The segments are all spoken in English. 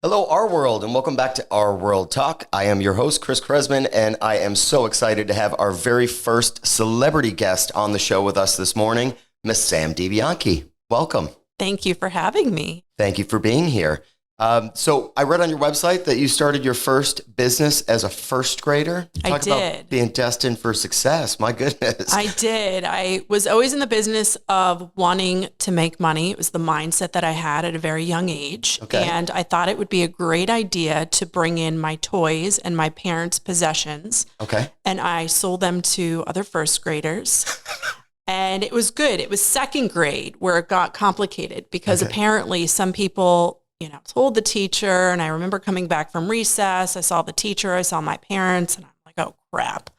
Hello, RWorld, and welcome back to RWorldTalk. I am your host, Chris Kresman, and I am so excited to have our very first celebrity guest on the show with us this morning, Miss Sam DeBianchi. Welcome. Thank you for having me. Thank you for being here. So I read on your website that you started your first business as a first grader. I did. About being destined for success. My goodness. I did. I was always in the business of wanting to make money. It was the mindset that I had at a very young age. Okay. And I thought it would be a great idea to bring in my toys and my parents' possessions. Okay. And I sold them to other first graders. And it was good. It was second grade where it got complicated because apparently some people told the teacher, and I remember coming back from recess, I saw the teacher, I saw my parents, and I'm like, oh crap,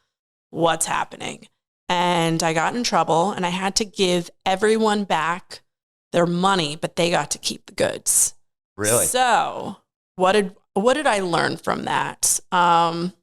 what's happening? And I got in trouble and I had to give everyone back their money, but they got to keep the goods. Really? So what did I learn from that? I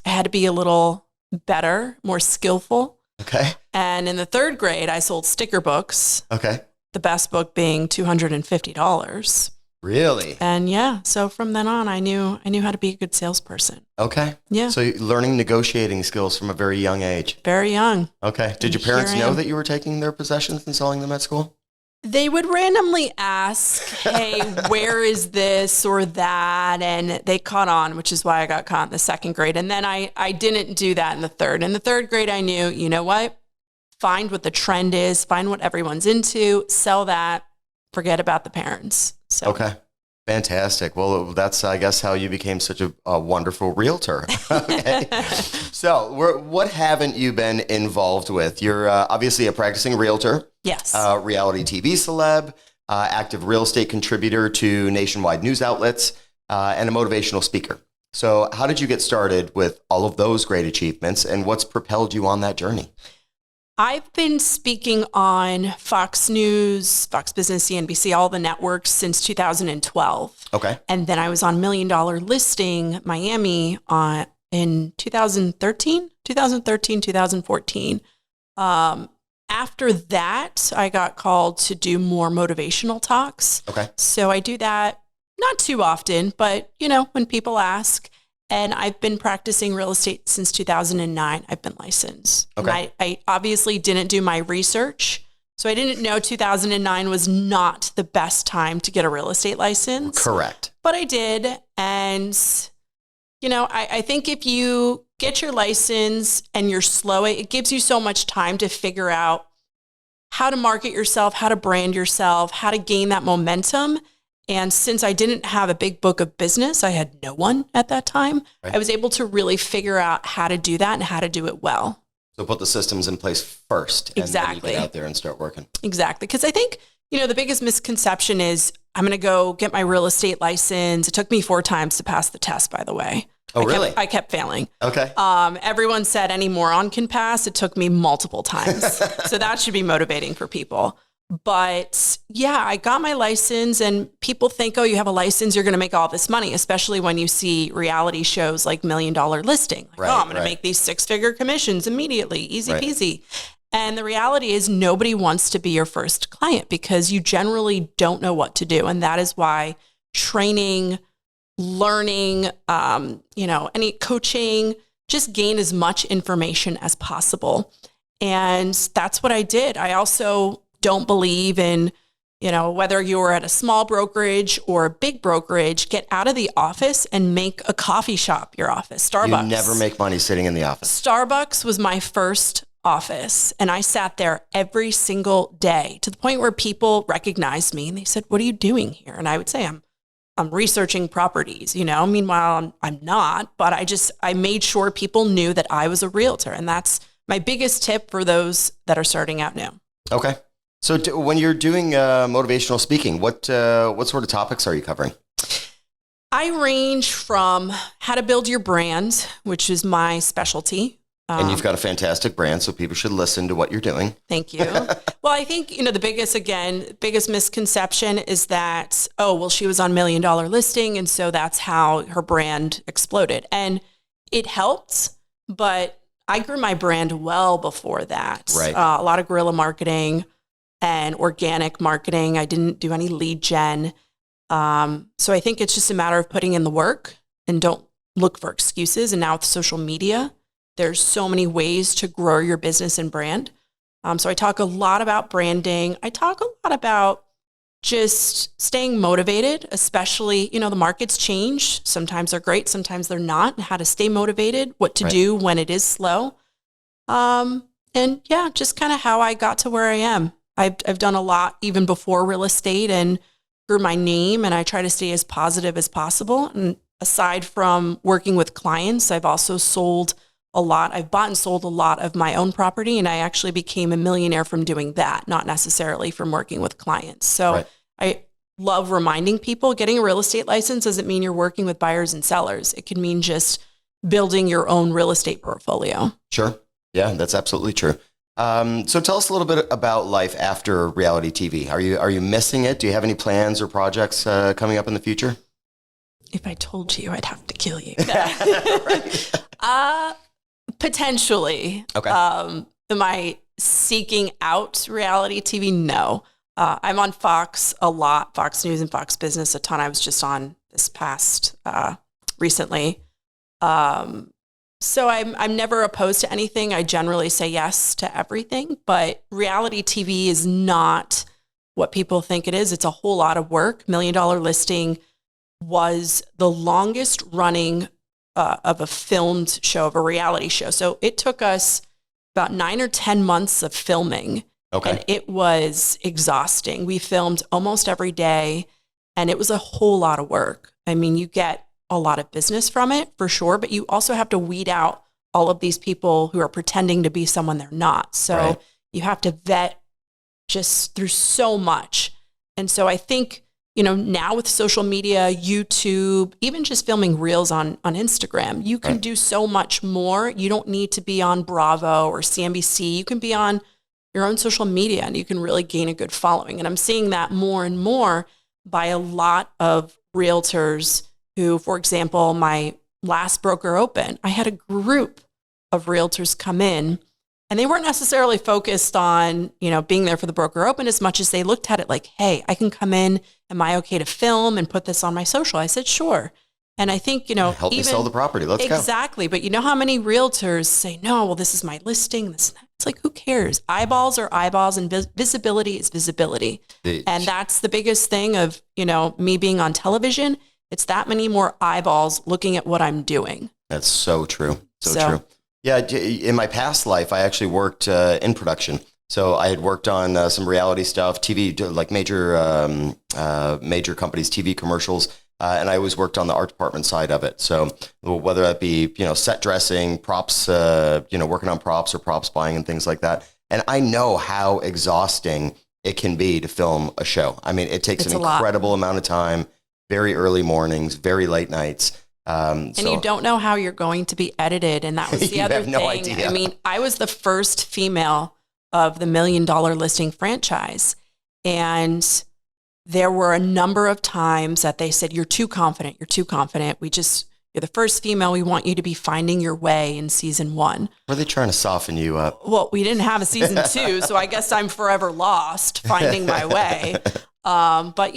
had to be a little better, more skillful. Okay. And in the third grade, I sold sticker books. Okay. The best book being $250. Really? And yeah, so from then on, I knew how to be a good salesperson. Okay. Yeah. So you're learning negotiating skills from a very young age. Very young. Okay. Did your parents know that you were taking their possessions and selling them at school? They would randomly ask, hey, where is this or that? And they caught on, which is why I got caught in the second grade. And then I didn't do that in the third. In the third grade, I knew, you know what? Find what the trend is, find what everyone's into, sell that, forget about the parents. So. Okay. Fantastic. Well, that's, I guess, how you became such a wonderful realtor. Okay. So what haven't you been involved with? You're obviously a practicing realtor. Yes. Reality TV celeb, active real estate contributor to nationwide news outlets, and a motivational speaker. So how did you get started with all of those great achievements, and what's propelled you on that journey? I've been speaking on Fox News, Fox Business, CNBC, all the networks since 2012. Okay. And then I was on $1 Million Listing Miami in 2013, 2014. After that, I got called to do more motivational talks. Okay. So I do that not too often, but when people ask. And I've been practicing real estate since 2009. I've been licensed. Okay. And I obviously didn't do my research. So I didn't know 2009 was not the best time to get a real estate license. Correct. But I did. And, I think if you get your license and you're slow, it gives you so much time to figure out how to market yourself, how to brand yourself, how to gain that momentum. And since I didn't have a big book of business, I had no one at that time. Right. I was able to really figure out how to do that and how to do it well. So put the systems in place first. And exactly. then you get out there and start working. Exactly. Because I think, the biggest misconception is I'm going to go get my real estate license. It took me 4 times to pass the test, by the way. Oh, really? I kept failing. Okay. Everyone said any moron can pass. It took me multiple times. So that should be motivating for people. But yeah, I got my license and people think, oh, you have a license, you're going to make all this money, especially when you see reality shows like $1 Million Listing. Like, I'm going to make these 6-figure commissions immediately, easy peasy. And the reality is nobody wants to be your first client because you generally don't know what to do. And that is why training, learning, any coaching, just gain as much information as possible. And that's what I did. I also don't believe in, whether you're at a small brokerage or a big brokerage, get out of the office and make a coffee shop your office. Starbucks. You never make money sitting in the office. Starbucks was my first office and I sat there every single day to the point where people recognized me and they said, what are you doing here? And I would say, I'm researching properties, meanwhile, I'm not, but I made sure people knew that I was a realtor. And that's my biggest tip for those that are starting out now. Okay. So when you're doing motivational speaking, what sort of topics are you covering? I range from how to build your brand, which is my specialty. And you've got a fantastic brand, so people should listen to what you're doing. Thank you. Well, I think, the biggest misconception is that, she was on $1 Million Listing, and so that's how her brand exploded. And it helped, but I grew my brand well before that. Right. A lot of guerrilla marketing and organic marketing. I didn't do any lead gen. So I think it's just a matter of putting in the work and don't look for excuses. And now with social media, there's so many ways to grow your business and brand. So I talk a lot about branding. I talk a lot about just staying motivated, especially, the markets change. Sometimes they're great, sometimes they're not, and how to stay motivated, what to do when it is slow. And yeah, just kind of how I got to where I am. I've done a lot even before real estate and grew my name, and I try to stay as positive as possible. And aside from working with clients, I've also sold a lot. I've bought and sold a lot of my own property, and I actually became a millionaire from doing that, not necessarily from working with clients. So I love reminding people getting a real estate license doesn't mean you're working with buyers and sellers. It can mean just building your own real estate portfolio. Sure. Yeah, that's absolutely true. So tell us a little bit about life after reality TV. Are you missing it? Do you have any plans or projects coming up in the future? If I told you, I'd have to kill you. Potentially. Okay. Am I seeking out reality TV? No. I'm on Fox a lot, Fox News and Fox Business a ton. I was just on this past recently. So I'm never opposed to anything. I generally say yes to everything, but reality TV is not what people think it is. It's a whole lot of work. $1 Million Listing was the longest running of a filmed show, of a reality show. So it took us about 9 or 10 months of filming. Okay. And it was exhausting. We filmed almost every day, and it was a whole lot of work. I mean, you get a lot of business from it for sure, but you also have to weed out all of these people who are pretending to be someone they're not. So you have to vet just through so much. And so I think, now with social media, YouTube, even just filming reels on Instagram, you can do so much more. You don't need to be on Bravo or CNBC. You can be on your own social media, and you can really gain a good following. And I'm seeing that more and more by a lot of realtors who, for example, my last broker open, I had a group of realtors come in, and they weren't necessarily focused on, being there for the broker open as much as they looked at it like, hey, I can come in. Am I okay to film and put this on my social? I said, sure. And I think, help me sell the property. Let's go. Exactly. But you know how many realtors say, no, well, this is my listing, this and that. It's like, who cares? Eyeballs are eyeballs, and visibility is visibility. And that's the biggest thing of, me being on television. It's that many more eyeballs looking at what I'm doing. That's so true. So true. Yeah. In my past life, I actually worked in production. So I had worked on some reality stuff, TV, like major companies, TV commercials. And I always worked on the art department side of it. So whether that be, set dressing, props, working on props or props buying and things like that. And I know how exhausting it can be to film a show. I mean, it takes an incredible amount of time, very early mornings, very late nights. And you don't know how you're going to be edited. And that was the other thing. No idea. I mean, I was the first female of the $1 Million Listing franchise. And there were a number of times that they said, you're too confident. You're too confident. You're the first female. We want you to be finding your way in season 1. Were they trying to soften you up? Well, we didn't have a season 2, so I guess I'm forever lost finding my way. But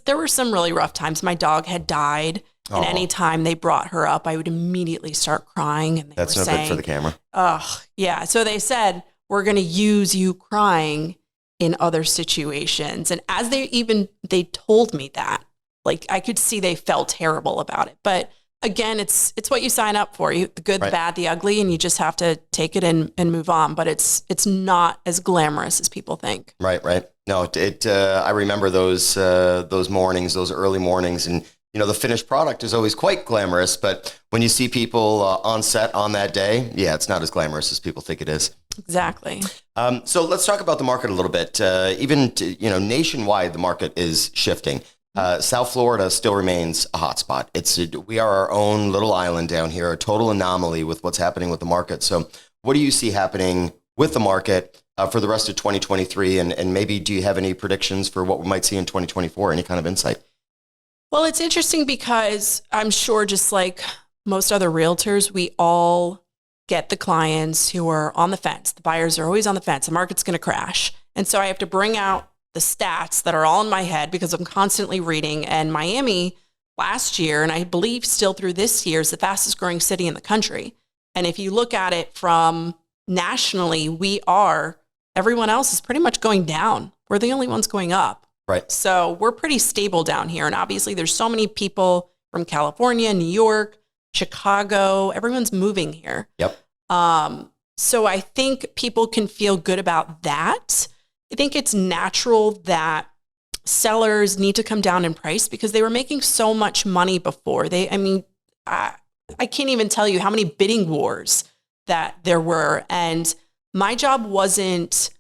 there were some really rough times. My dog had died. And anytime they brought her up, I would immediately start crying. And that's no good for the camera. Oh, yeah. So they said, we're going to use you crying in other situations. And as they told me that, like, I could see they felt terrible about it. But again, it's what you sign up for. The good, the bad, the ugly, and you just have to take it and move on. But it's not as glamorous as people think. Right. No, I remember those mornings, those early mornings, and the finished product is always quite glamorous, but when you see people on set on that day, yeah, it's not as glamorous as people think it is. Exactly. So let's talk about the market a little bit. Even nationwide, the market is shifting. South Florida still remains a hotspot. We are our own little island down here, a total anomaly with what's happening with the market. So what do you see happening with the market for the rest of 2023? And maybe do you have any predictions for what we might see in 2024? Any kind of insight? Well, it's interesting because I'm sure just like most other realtors, we all get the clients who are on the fence. The buyers are always on the fence. The market's going to crash. And so I have to bring out the stats that are all in my head because I'm constantly reading. And Miami last year, and I believe still through this year, is the fastest growing city in the country. And if you look at it from nationally, everyone else is pretty much going down. We're the only ones going up. Right. So we're pretty stable down here. And obviously there's so many people from California, New York, Chicago, everyone's moving here. Yep. So I think people can feel good about that. I think it's natural that sellers need to come down in price because they were making so much money before. I can't even tell you how many bidding wars that there were. And my job wasn't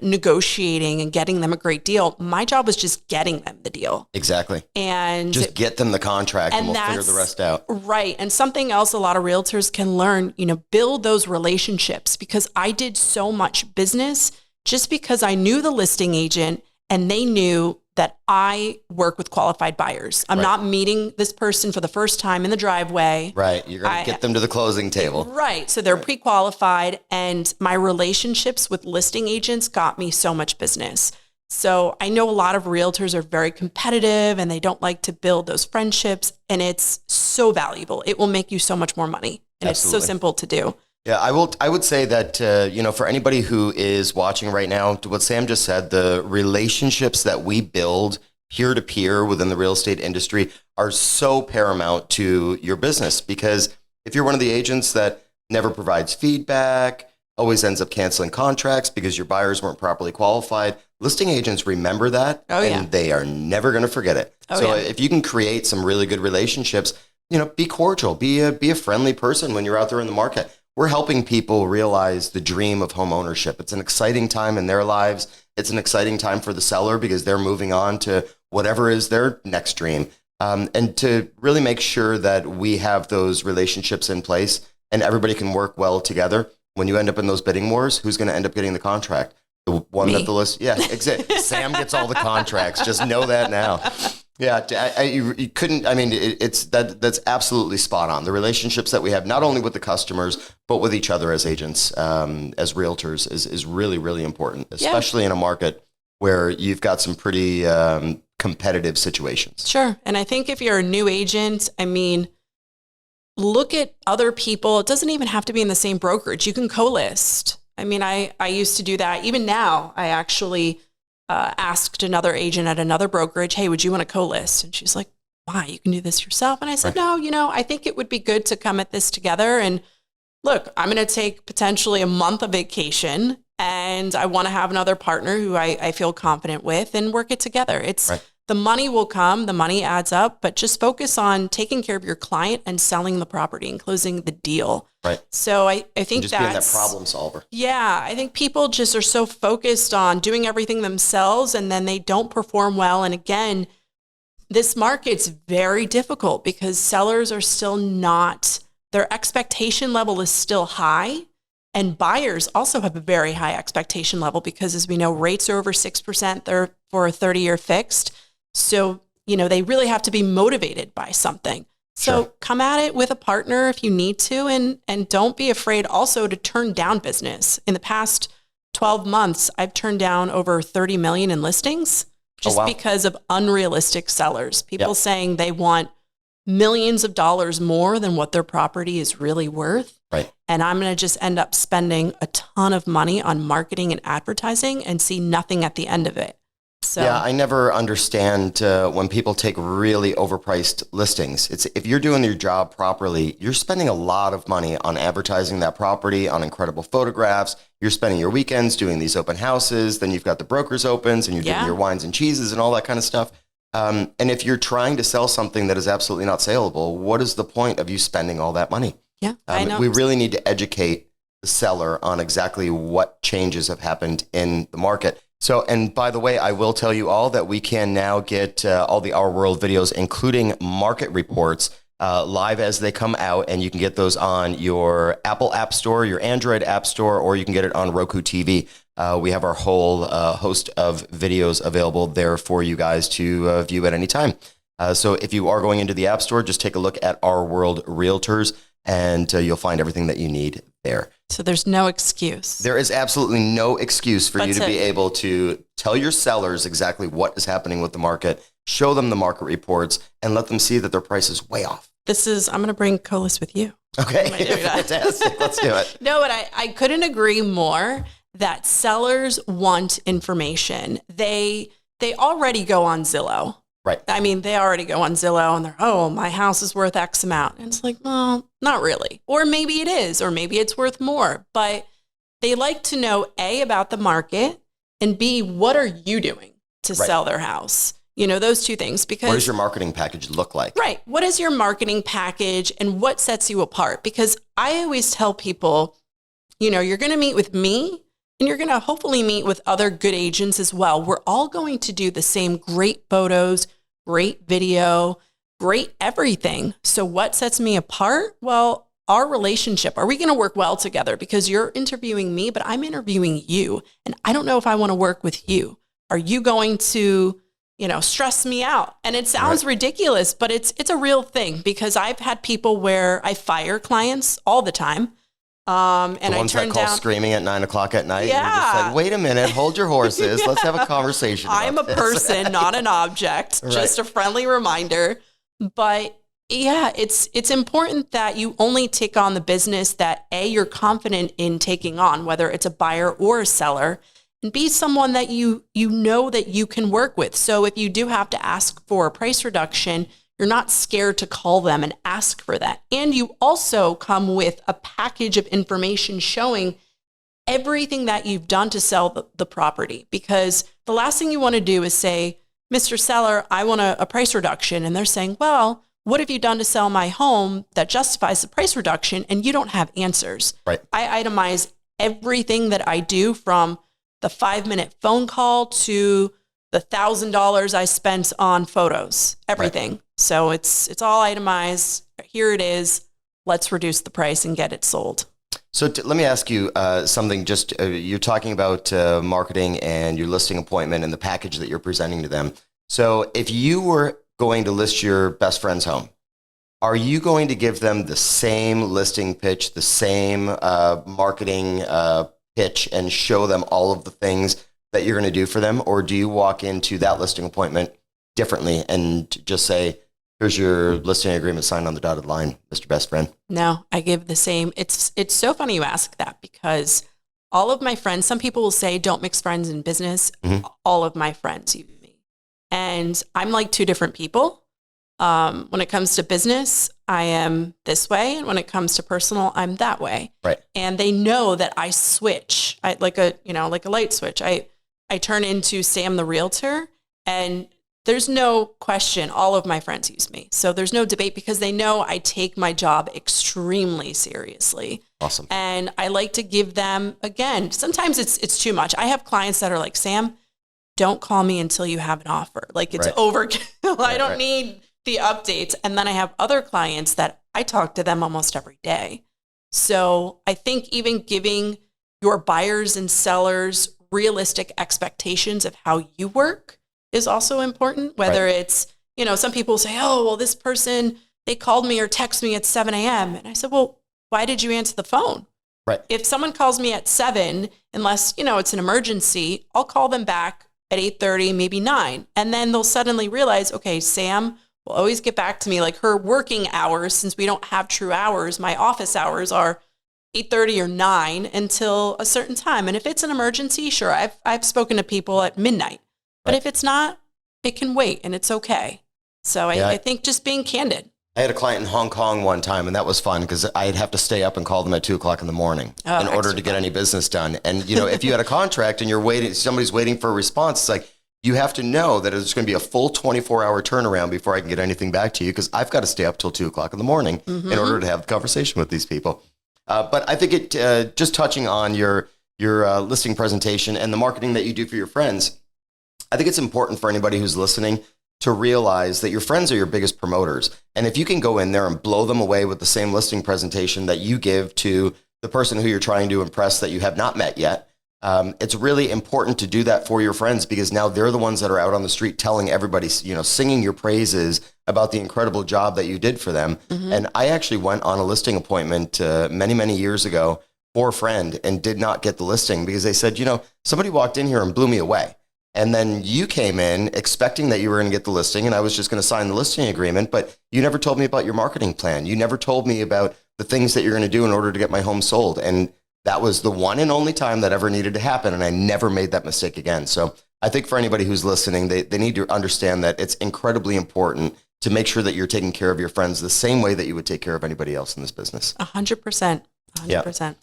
negotiating and getting them a great deal. My job was just getting them the deal. Exactly. And just get them the contract and we'll figure the rest out. Right. And something else a lot of realtors can learn, build those relationships, because I did so much business just because I knew the listing agent and they knew that I work with qualified buyers. I'm not meeting this person for the first time in the driveway. Right. You're going to get them to the closing table. Right. So they're pre-qualified, and my relationships with listing agents got me so much business. So I know a lot of realtors are very competitive and they don't like to build those friendships, and it's so valuable. It will make you so much more money, and Absolutely. It's so simple to do. Yeah, I would say that, for anybody who is watching right now, to what Sam just said, the relationships that we build peer to peer within the real estate industry are so paramount to your business, because if you're one of the agents that never provides feedback, always ends up canceling contracts because your buyers weren't properly qualified, listing agents remember that and they are never going to forget it. If you can create some really good relationships, be cordial, be a friendly person when you're out there in the market. We're helping people realize the dream of home ownership. It's an exciting time in their lives. It's an exciting time for the seller because they're moving on to whatever is their next dream. And to really make sure that we have those relationships in place and everybody can work well together. When you end up in those bidding wars, who's going to end up getting the contract? The one that the list, exactly. Sam gets all the contracts. Just know that now. Yeah, you couldn't. I mean, that's absolutely spot on. The relationships that we have, not only with the customers, but with each other as agents, as realtors, is really, really important, especially in a market where you've got some pretty competitive situations. Sure. And I think if you're a new agent, look at other people. It doesn't even have to be in the same brokerage. You can co-list. I used to do that. Even now, I actually asked another agent at another brokerage, hey, would you want to co-list? And she's like, why? You can do this yourself. And I said, no, I think it would be good to come at this together. And look, I'm going to take potentially a month of vacation, and I want to have another partner who I feel confident with and work it together. The money will come, the money adds up, but just focus on taking care of your client and selling the property and closing the deal. Right. So I think just being that problem solver. Yeah. I think people just are so focused on doing everything themselves, and then they don't perform well. And again, this market's very difficult because sellers are still their expectation level is still high. And buyers also have a very high expectation level because, as we know, rates are over 6%. They're for a 30-year fixed. So, they really have to be motivated by something. So come at it with a partner if you need to, and don't be afraid also to turn down business. In the past 12 months, I've turned down over 30 million in listings just because of unrealistic sellers. People saying they want millions of dollars more than what their property is really worth. Right. And I'm going to just end up spending a ton of money on marketing and advertising and see nothing at the end of it. So. Yeah, I never understand when people take really overpriced listings. If you're doing your job properly, you're spending a lot of money on advertising that property, on incredible photographs. You're spending your weekends doing these open houses. Then you've got the brokers opens and you're doing your wines and cheeses and all that kind of stuff. And if you're trying to sell something that is absolutely not saleable, what is the point of you spending all that money? Yeah, I know. We really need to educate the seller on exactly what changes have happened in the market. So, and by the way, I will tell you all that we can now get all the RWorld videos, including market reports, live as they come out. And you can get those on your Apple App Store, your Android App Store, or you can get it on Roku TV. We have our whole host of videos available there for you guys to view at any time. So if you are going into the App Store, just take a look at RWorld Realtors. and you'll find everything that you need there. So there's no excuse. There is absolutely no excuse for you to be able to tell your sellers exactly what is happening with the market, show them the market reports, and let them see that their price is way off. I'm going to bring Co-List with you. Okay, fantastic. Let's do it. No, but I couldn't agree more that sellers want information. They already go on Zillow. Right. I mean, they already go on Zillow and they're, oh, my house is worth X amount. And it's like, well, not really. Or maybe it is, or maybe it's worth more. But they like to know A, about the market, and B, what are you doing to sell their house? You know, those two things. Because what does your marketing package look like? Right. What is your marketing package and what sets you apart? Because I always tell people, you know, you're going to meet with me and you're going to hopefully meet with other good agents as well. We're all going to do the same great photos, great video, great everything. So what sets me apart? Well, our relationship. Are we going to work well together? Because you're interviewing me, but I'm interviewing you. And I don't know if I want to work with you. Are you going to, you know, stress me out? And it sounds ridiculous, but it's a real thing, because I've had people where I fire clients all the time. And the ones that call screaming at 9 o'clock at night. Yeah. And you're just like, wait a minute, hold your horses. Let's have a conversation. I'm a person, not an object. Just a friendly reminder. But yeah, it's important that you only take on the business that A, you're confident in taking on, whether it's a buyer or a seller, and be someone that you know that you can work with. So if you do have to ask for a price reduction, you're not scared to call them and ask for that. And you also come with a package of information showing everything that you've done to sell the property. Because the last thing you want to do is say, Mr. Seller, I want a price reduction. And they're saying, well, what have you done to sell my home that justifies the price reduction? And you don't have answers. Right. I itemize everything that I do, from the 5-minute phone call to the $1,000 I spent on photos, everything. Right. So it's all itemized. Here it is. Let's reduce the price and get it sold. So let me ask you something. Just you're talking about marketing and your listing appointment and the package that you're presenting to them. So if you were going to list your best friend's home, are you going to give them the same listing pitch, the same marketing pitch, and show them all of the things that you're going to do for them? Or do you walk into that listing appointment differently and just say, here's your listing agreement signed on the dotted line, Mr. Best Friend? No, I give the same. It's so funny you ask that, because all of my friends, some people will say, don't mix friends in business. Mm-hmm. All of my friends use me. And I'm like two different people. When it comes to business, I am this way. And when it comes to personal, I'm that way. Right. And they know that I switch. Like a light switch. I turn into Sam the Realtor, and there's no question, all of my friends use me. So there's no debate, because they know I take my job extremely seriously. Awesome. And I like to give them, again, sometimes it's too much. I have clients that are like, Sam, don't call me until you have an offer. Like, it's overkill. I don't need the updates. And then I have other clients that I talk to them almost every day. So I think even giving your buyers and sellers realistic expectations of how you work is also important. Whether it's, you know, some people say, oh, well, this person, they called me or texted me at 7 a.m. And I said, well, why did you answer the phone? Right. If someone calls me at 7, unless, you know, it's an emergency, I'll call them back at 8:30, maybe 9. And then they'll suddenly realize, okay, Sam will always get back to me. Like, her working hours, since we don't have true hours, my office hours are 8:30 or 9 until a certain time. And if it's an emergency, sure, I've spoken to people at midnight. But if it's not, it can wait, and it's okay. So I think just being candid. I had a client in Hong Kong one time, and that was fun, because I'd have to stay up and call them at 2 o'clock in the morning in order to get any business done. And, you know, if you had a contract and you're waiting, somebody's waiting for a response, it's like, you have to know that it's going to be a full 24-hour turnaround before I can get anything back to you, because I've got to stay up till 2 o'clock in the morning in order to have the conversation with these people. But I think it just touching on your listing presentation and the marketing that you do for your friends, I think it's important for anybody who's listening to realize that your friends are your biggest promoters. And if you can go in there and blow them away with the same listing presentation that you give to the person who you're trying to impress that you have not met yet, it's really important to do that for your friends, because now they're the ones that are out on the street telling everybody, singing your praises about the incredible job that you did for them. And I actually went on a listing appointment many, many years ago for a friend and did not get the listing because they said, somebody walked in here and blew me away. And then you came in expecting that you were going to get the listing and I was just going to sign the listing agreement, but you never told me about your marketing plan. You never told me about the things that you're going to do in order to get my home sold. And that was the one and only time that ever needed to happen. And I never made that mistake again. So I think for anybody who's listening, they need to understand that it's incredibly important to make sure that you're taking care of your friends the same way that you would take care of anybody else in this business. 100%. 100%.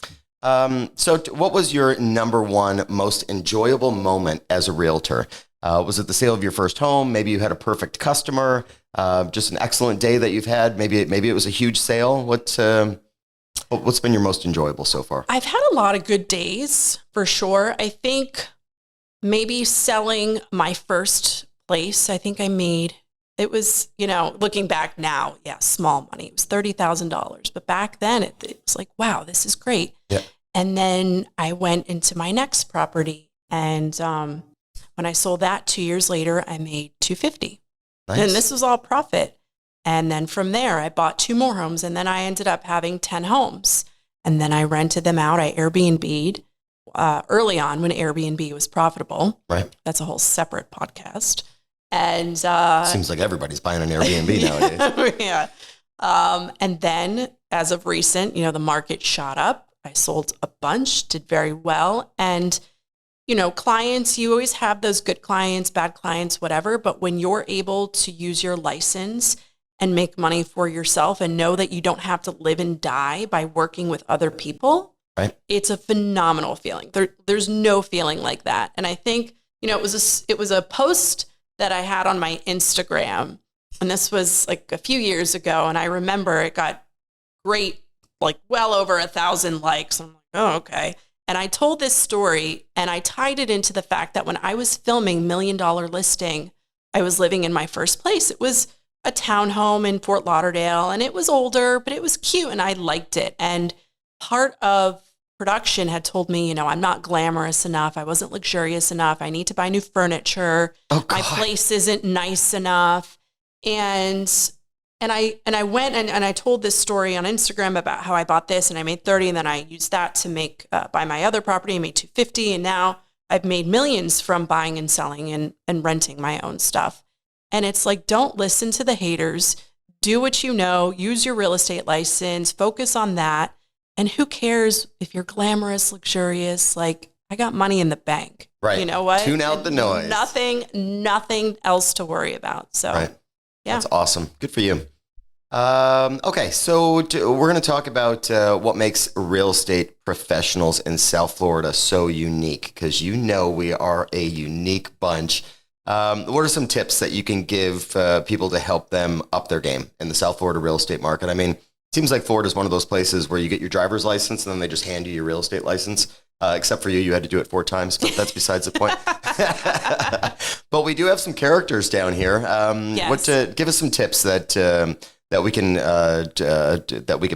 So what was your number one most enjoyable moment as a realtor? Was it the sale of your first home? Maybe you had a perfect customer, just an excellent day that you've had. Maybe it was a huge sale. What's been your most enjoyable so far? I've had a lot of good days for sure. I think maybe selling my first place, I think I made, it was, looking back now, small money. It was $30,000. But back then it was like, wow, this is great. Yeah. And then I went into my next property. And when I sold that 2 years later, I made $250,000. Nice. And this was all profit. And then from there, I bought 2 more homes. And then I ended up having 10 homes. And then I rented them out. I Airbnb'd early on when Airbnb was profitable. Right. That's a whole separate podcast. And seems like everybody's buying an Airbnb nowadays. Yeah. And then as of recent, the market shot up. I sold a bunch, did very well. And, clients, you always have those good clients, bad clients, whatever. But when you're able to use your license and make money for yourself and know that you don't have to live and die by working with other people, right? It's a phenomenal feeling. There's no feeling like that. And I think, it was a post that I had on my Instagram, and this was like a few years ago. And I remember it got great, like well over 1,000 likes. I'm like, oh, okay. And I told this story and I tied it into the fact that when I was filming $1 Million Listing, I was living in my first place. It was a townhome in Fort Lauderdale and it was older, but it was cute and I liked it. And part of production had told me, I'm not glamorous enough. I wasn't luxurious enough. I need to buy new furniture. Oh, my place isn't nice enough. And I went and I told this story on Instagram about how I bought this and I made 30, and then I used that to make buy my other property. I made 250, and now I've made millions from buying and selling and renting my own stuff. And it's like, don't listen to the haters. Do what you know. Use your real estate license. Focus on that. And who cares if you're glamorous, luxurious? Like, I got money in the bank. Right. You know what? Tune out the noise. Nothing else to worry about. So, right. Yeah. That's awesome. Good for you. Okay, so we're going to talk about what makes real estate professionals in South Florida so unique, because we are a unique bunch. What are some tips that you can give people to help them up their game in the South Florida real estate market? I mean, it seems like Florida is one of those places where you get your driver's license and then they just hand you your real estate license. Except for you had to do it 4 times, but that's besides the point. But we do have some characters down here. Yes. Give us some tips that we can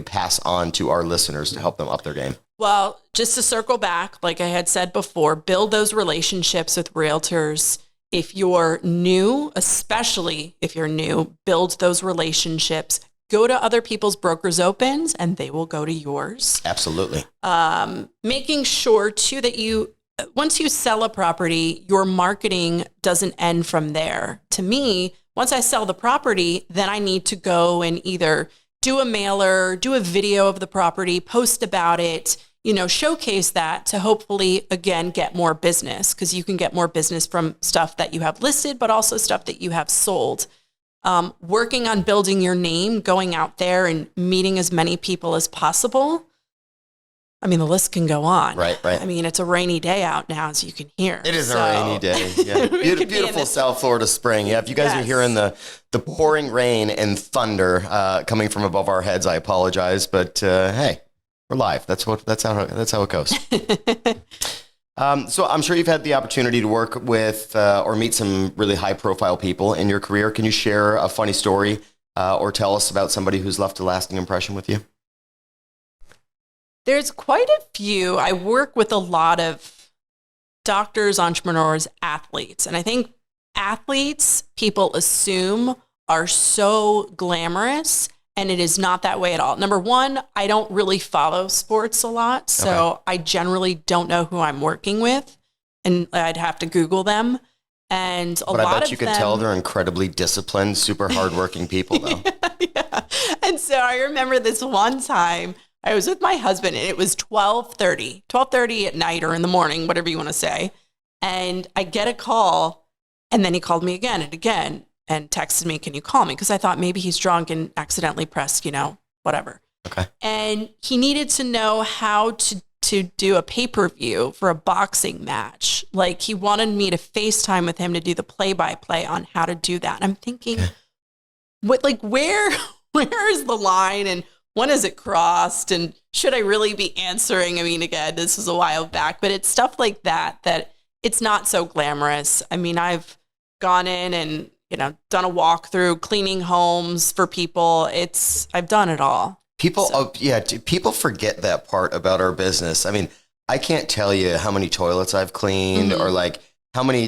pass on to our listeners to help them up their game. Well, just to circle back, like I had said before, build those relationships with realtors. If you're new, especially if you're new, build those relationships. Go to other people's brokers' opens and they will go to yours. Absolutely. Making sure too that once you sell a property, your marketing doesn't end from there. To me, once I sell the property, then I need to go and either do a mailer, do a video of the property, post about it, showcase that to hopefully, again, get more business, because you can get more business from stuff that you have listed, but also stuff that you have sold. Working on building your name, going out there and meeting as many people as possible. I mean, the list can go on. Right. I mean, it's a rainy day out now, as you can hear. It is a rainy day. Yeah. Beautiful South Florida spring. Yeah. If you guys are hearing the pouring rain and thunder coming from above our heads, I apologize. But hey, we're live. That's how it goes. So I'm sure you've had the opportunity to work with or meet some really high profile people in your career. Can you share a funny story or tell us about somebody who's left a lasting impression with you? There's quite a few. I work with a lot of doctors, entrepreneurs, athletes. And I think athletes, people assume are so glamorous, and it is not that way at all. Number one, I don't really follow sports a lot, so I generally don't know who I'm working with, and I'd have to Google them. And but I bet you could tell they're incredibly disciplined, super hardworking people, though. Yeah. And so I remember this one time I was with my husband, and it was 12:30 at night or in the morning, whatever you want to say. And I get a call, and then he called me again and again and texted me, "Can you call me?" Because I thought maybe he's drunk and accidentally pressed, whatever. Okay. And he needed to know how to do a pay-per-view for a boxing match. Like, he wanted me to FaceTime with him to do the play-by-play on how to do that. And I'm thinking, where is the line, and when is it crossed, and should I really be answering? I mean, again, this was a while back, but it's stuff like that it's not so glamorous. I mean, I've gone in and, done a walkthrough, cleaning homes for people. I've done it all. People forget that part about our business. I mean, I can't tell you how many toilets I've cleaned, or like how many,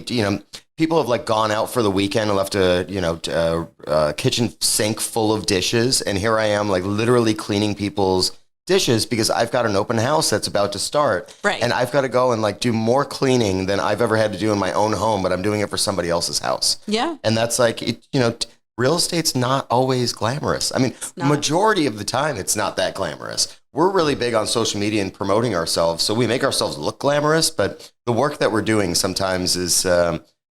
people have like gone out for the weekend and left a kitchen sink full of dishes. And here I am, like literally cleaning people's dishes because I've got an open house that's about to start. Right. And I've got to go and like do more cleaning than I've ever had to do in my own home, but I'm doing it for somebody else's house. Yeah. And that's like, real estate's not always glamorous. I mean, majority of the time, it's not that glamorous. We're really big on social media and promoting ourselves, so we make ourselves look glamorous, but the work that we're doing sometimes is,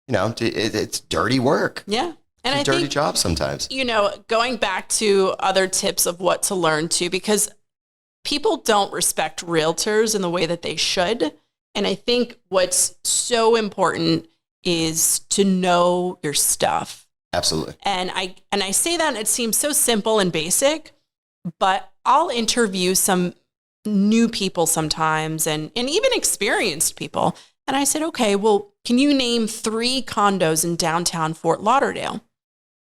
it's dirty work. Yeah. And it's a dirty job sometimes. Going back to other tips of what to learn too, because people don't respect realtors in the way that they should. And I think what's so important is to know your stuff. Absolutely. And I say that, and it seems so simple and basic, but I'll interview some new people sometimes and even experienced people. And I said, okay, well, can you name 3 condos in downtown Fort Lauderdale?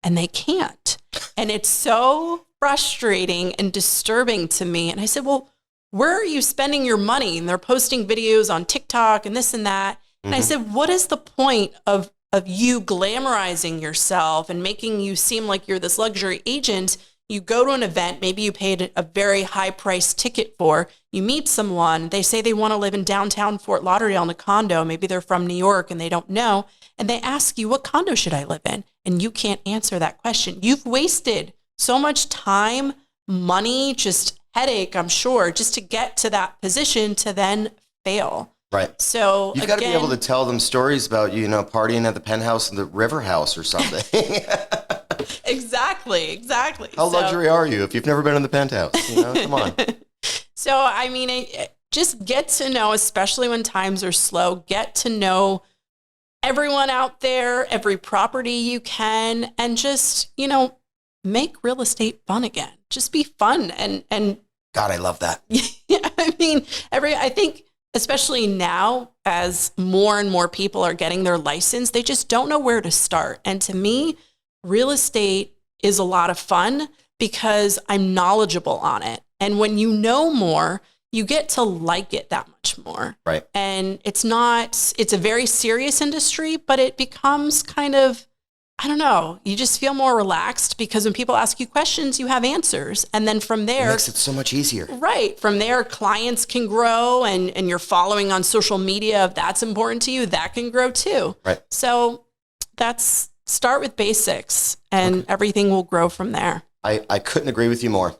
And they can't. And it's so frustrating and disturbing to me. And I said, well, where are you spending your money? And they're posting videos on TikTok and this and that. And I said, what is the point of you glamorizing yourself and making you seem like you're this luxury agent? You go to an event, maybe you paid a very high price ticket for, you meet someone, they say they want to live in downtown Fort Lauderdale in a condo, maybe they're from New York and they don't know, and they ask you, what condo should I live in? And you can't answer that question. You've wasted so much time, money, just headache, I'm sure, just to get to that position to then fail. Right. So you've got to be able to tell them stories about, partying at the penthouse in the river house or something. Exactly. How luxury are you if you've never been in the penthouse? Come on. So, I mean, just get to know, especially when times are slow, get to know everyone out there, every property you can, and just, make real estate fun again. Just be fun. And God, I love that. Yeah. I mean, I think, especially now, as more and more people are getting their license, they just don't know where to start. And to me, real estate is a lot of fun because I'm knowledgeable on it. And when you know more, you get to like it that much more. Right. And it's a very serious industry, but it becomes kind of, I don't know, you just feel more relaxed because when people ask you questions, you have answers. And then from there, it makes it so much easier. Right. From there, clients can grow, and you're following on social media. If that's important to you, that can grow too. Right. So start with basics and everything will grow from there. I couldn't agree with you more.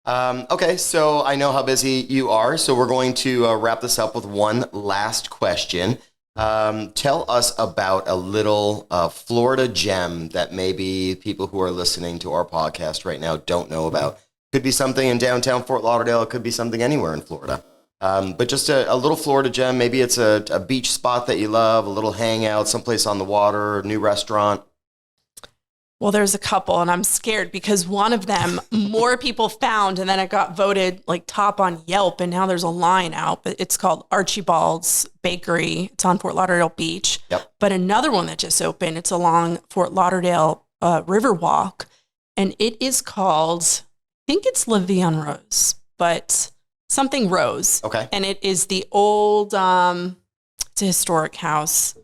Okay. So I know how busy you are. So we're going to wrap this up with one last question. Tell us about a little Florida gem that maybe people who are listening to our podcast right now don't know about. Could be something in downtown Fort Lauderdale. It could be something anywhere in Florida. But just a little Florida gem. Maybe it's a beach spot that you love, a little hangout, someplace on the water, a new restaurant. Well, there's a couple, and I'm scared because one of them more people found, and then it got voted like top on Yelp, and now there's a line out, but it's called Archibald's Bakery. It's on Fort Lauderdale Beach. Yep. But another one that just opened, it's along Fort Lauderdale Riverwalk, and it is called, I think it's La Vie en Rose, but something Rose. Okay. And it is the old, it's It's a historic house.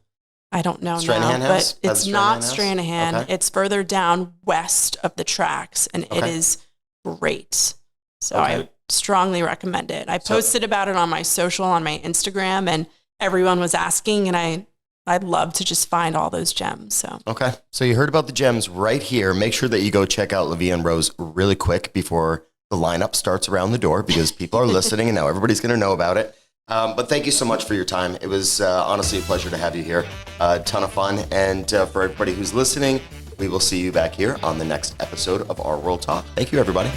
I don't know Stranahan now, House? but it's not Stranahan. Okay. It's further down west of the tracks, and it is great. So I would strongly recommend it. I posted about it on my social, on my Instagram, and everyone was asking, and I'd love to just find all those gems. So so you heard about the gems right here. Make sure that you go check out Levia and Rose really quick before the lineup starts around the door, because people are listening and now everybody's going to know about it. But thank you so much for your time. It was honestly a pleasure to have you here. A ton of fun. And for everybody who's listening, we will see you back here on the next episode of RWorldTalk. Thank you, everybody.